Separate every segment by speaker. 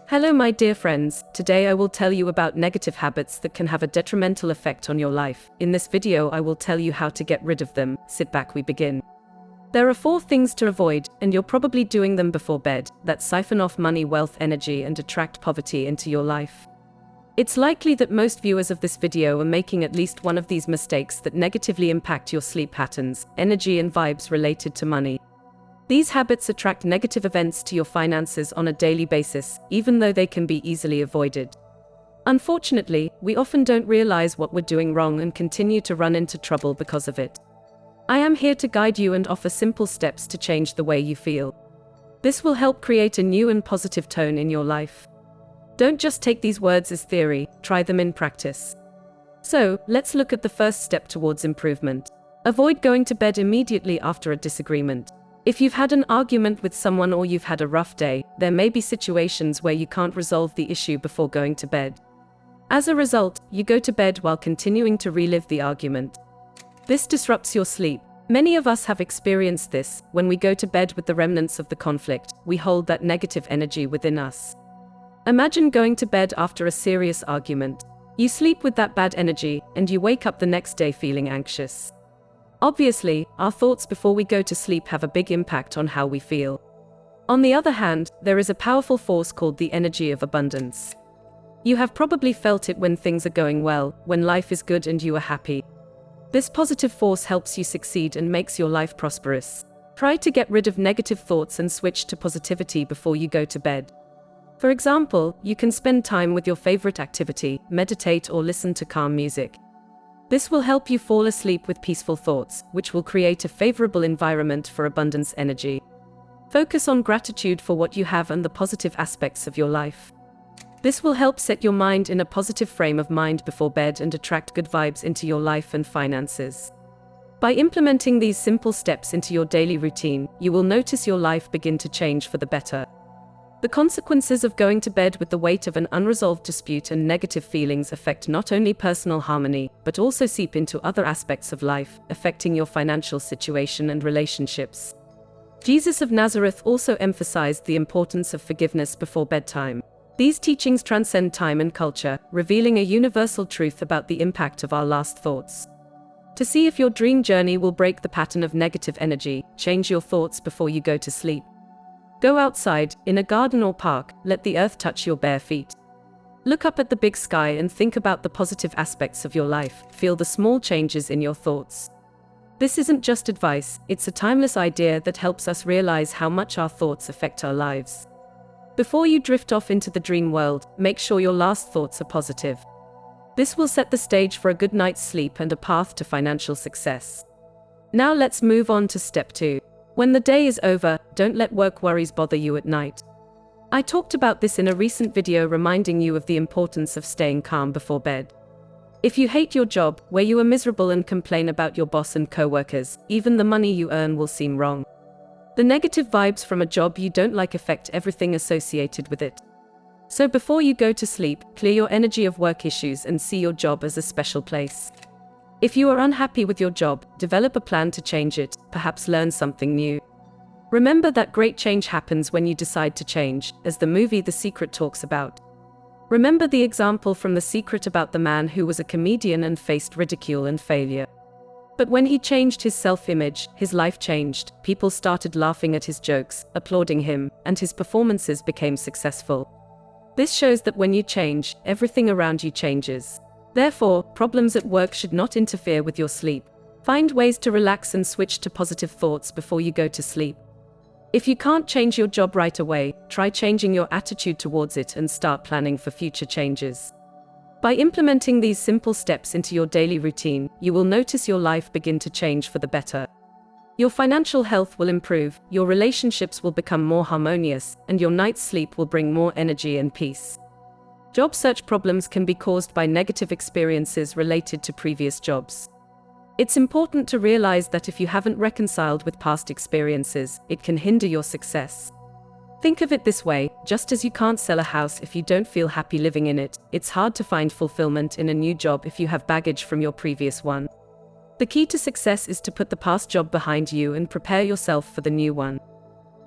Speaker 1: Hello my dear friends, today I will tell you about negative habits that can have a detrimental effect on your life. In this video I will tell you how to get rid of them. Sit back, we begin. There are 4 things to avoid, and you're probably doing them before bed, that siphon off money, wealth, energy and attract poverty into your life. It's likely that most viewers of this video are making at least one of these mistakes that negatively impact your sleep patterns, energy and vibes related to money. These habits attract negative events to your finances on a daily basis, even though they can be easily avoided. Unfortunately, we often don't realize what we're doing wrong and continue to run into trouble because of it. I am here to guide you and offer simple steps to change the way you feel. This will help create a new and positive tone in your life. Don't just take these words as theory, try them in practice. So, let's look at the first step towards improvement. Avoid going to bed immediately after a disagreement. If you've had an argument with someone or you've had a rough day, there may be situations where you can't resolve the issue before going to bed. As a result, you go to bed while continuing to relive the argument. This disrupts your sleep. Many of us have experienced this. When we go to bed with the remnants of the conflict, we hold that negative energy within us. Imagine going to bed after a serious argument. You sleep with that bad energy, and you wake up the next day feeling anxious. Obviously, our thoughts before we go to sleep have a big impact on how we feel. On the other hand, there is a powerful force called the energy of abundance. You have probably felt it when things are going well, when life is good and you are happy. This positive force helps you succeed and makes your life prosperous. Try to get rid of negative thoughts and switch to positivity before you go to bed. For example, you can spend time with your favorite activity, meditate or listen to calm music. This will help you fall asleep with peaceful thoughts, which will create a favorable environment for abundance energy. Focus on gratitude for what you have and the positive aspects of your life. This will help set your mind in a positive frame of mind before bed and attract good vibes into your life and finances. By implementing these simple steps into your daily routine, you will notice your life begin to change for the better. The consequences of going to bed with the weight of an unresolved dispute and negative feelings affect not only personal harmony, but also seep into other aspects of life, affecting your financial situation and relationships. Jesus of Nazareth also emphasized the importance of forgiveness before bedtime. These teachings transcend time and culture, revealing a universal truth about the impact of our last thoughts. To see if your dream journey will break the pattern of negative energy, change your thoughts before you go to sleep. Go outside, in a garden or park, let the earth touch your bare feet. Look up at the big sky and think about the positive aspects of your life, feel the small changes in your thoughts. This isn't just advice, it's a timeless idea that helps us realize how much our thoughts affect our lives. Before you drift off into the dream world, make sure your last thoughts are positive. This will set the stage for a good night's sleep and a path to financial success. Now let's move on to step 2. When the day is over, don't let work worries bother you at night. I talked about this in a recent video reminding you of the importance of staying calm before bed. If you hate your job, where you are miserable and complain about your boss and co-workers, even the money you earn will seem wrong. The negative vibes from a job you don't like affect everything associated with it. So before you go to sleep, clear your energy of work issues and see your job as a special place. If you are unhappy with your job, develop a plan to change it, perhaps learn something new. Remember that great change happens when you decide to change, as the movie The Secret talks about. Remember the example from The Secret about the man who was a comedian and faced ridicule and failure. But when he changed his self-image, his life changed, people started laughing at his jokes, applauding him, and his performances became successful. This shows that when you change, everything around you changes. Therefore, problems at work should not interfere with your sleep. Find ways to relax and switch to positive thoughts before you go to sleep. If you can't change your job right away, try changing your attitude towards it and start planning for future changes. By implementing these simple steps into your daily routine, you will notice your life begin to change for the better. Your financial health will improve, your relationships will become more harmonious, and your night's sleep will bring more energy and peace. Job search problems can be caused by negative experiences related to previous jobs. It's important to realize that if you haven't reconciled with past experiences, it can hinder your success. Think of it this way, just as you can't sell a house if you don't feel happy living in it, it's hard to find fulfillment in a new job if you have baggage from your previous one. The key to success is to put the past job behind you and prepare yourself for the new one.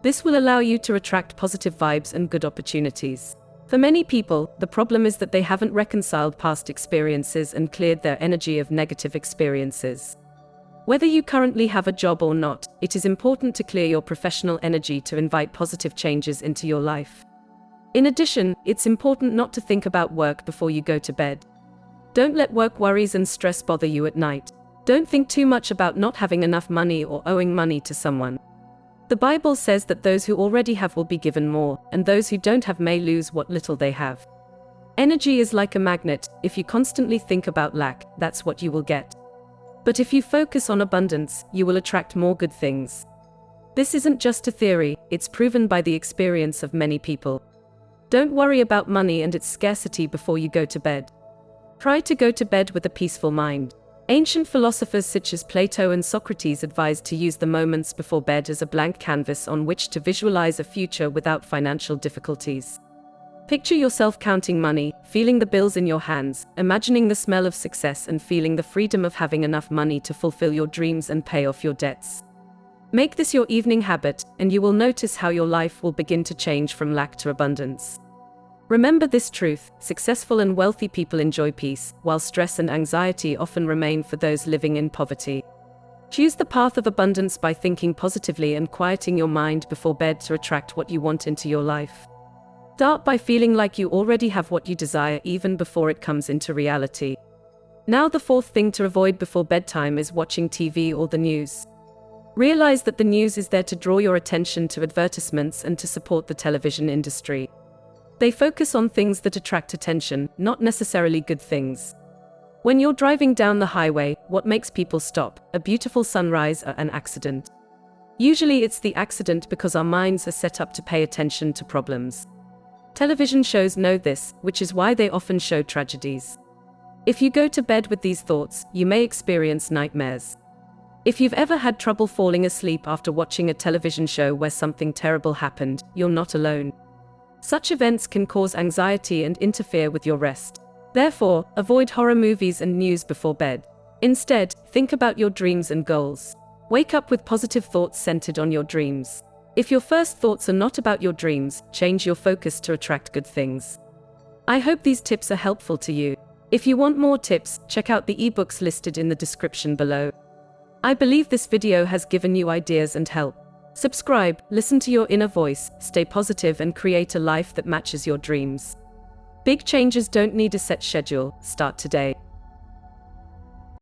Speaker 1: This will allow you to attract positive vibes and good opportunities. For many people, the problem is that they haven't reconciled past experiences and cleared their energy of negative experiences. Whether you currently have a job or not, it is important to clear your professional energy to invite positive changes into your life. In addition, it's important not to think about work before you go to bed. Don't let work worries and stress bother you at night. Don't think too much about not having enough money or owing money to someone. The Bible says that those who already have will be given more, and those who don't have may lose what little they have. Energy is like a magnet. If you constantly think about lack, that's what you will get. But if you focus on abundance, you will attract more good things. This isn't just a theory, it's proven by the experience of many people. Don't worry about money and its scarcity before you go to bed. Try to go to bed with a peaceful mind. Ancient philosophers such as Plato and Socrates advised to use the moments before bed as a blank canvas on which to visualize a future without financial difficulties. Picture yourself counting money, feeling the bills in your hands, imagining the smell of success and feeling the freedom of having enough money to fulfill your dreams and pay off your debts. Make this your evening habit, and you will notice how your life will begin to change from lack to abundance. Remember this truth: successful and wealthy people enjoy peace, while stress and anxiety often remain for those living in poverty. Choose the path of abundance by thinking positively and quieting your mind before bed to attract what you want into your life. Start by feeling like you already have what you desire even before it comes into reality. Now, the fourth thing to avoid before bedtime is watching TV or the news. Realize that the news is there to draw your attention to advertisements and to support the television industry. They focus on things that attract attention, not necessarily good things. When you're driving down the highway, what makes people stop? A beautiful sunrise or an accident? Usually it's the accident because our minds are set up to pay attention to problems. Television shows know this, which is why they often show tragedies. If you go to bed with these thoughts, you may experience nightmares. If you've ever had trouble falling asleep after watching a television show where something terrible happened, you're not alone. Such events can cause anxiety and interfere with your rest. Therefore, avoid horror movies and news before bed. Instead, think about your dreams and goals. Wake up with positive thoughts centered on your dreams. If your first thoughts are not about your dreams, change your focus to attract good things. I hope these tips are helpful to you. If you want more tips, check out the ebooks listed in the description below. I believe this video has given you ideas and help. Subscribe, listen to your inner voice, stay positive and create a life that matches your dreams. Big changes don't need a set schedule. Start today.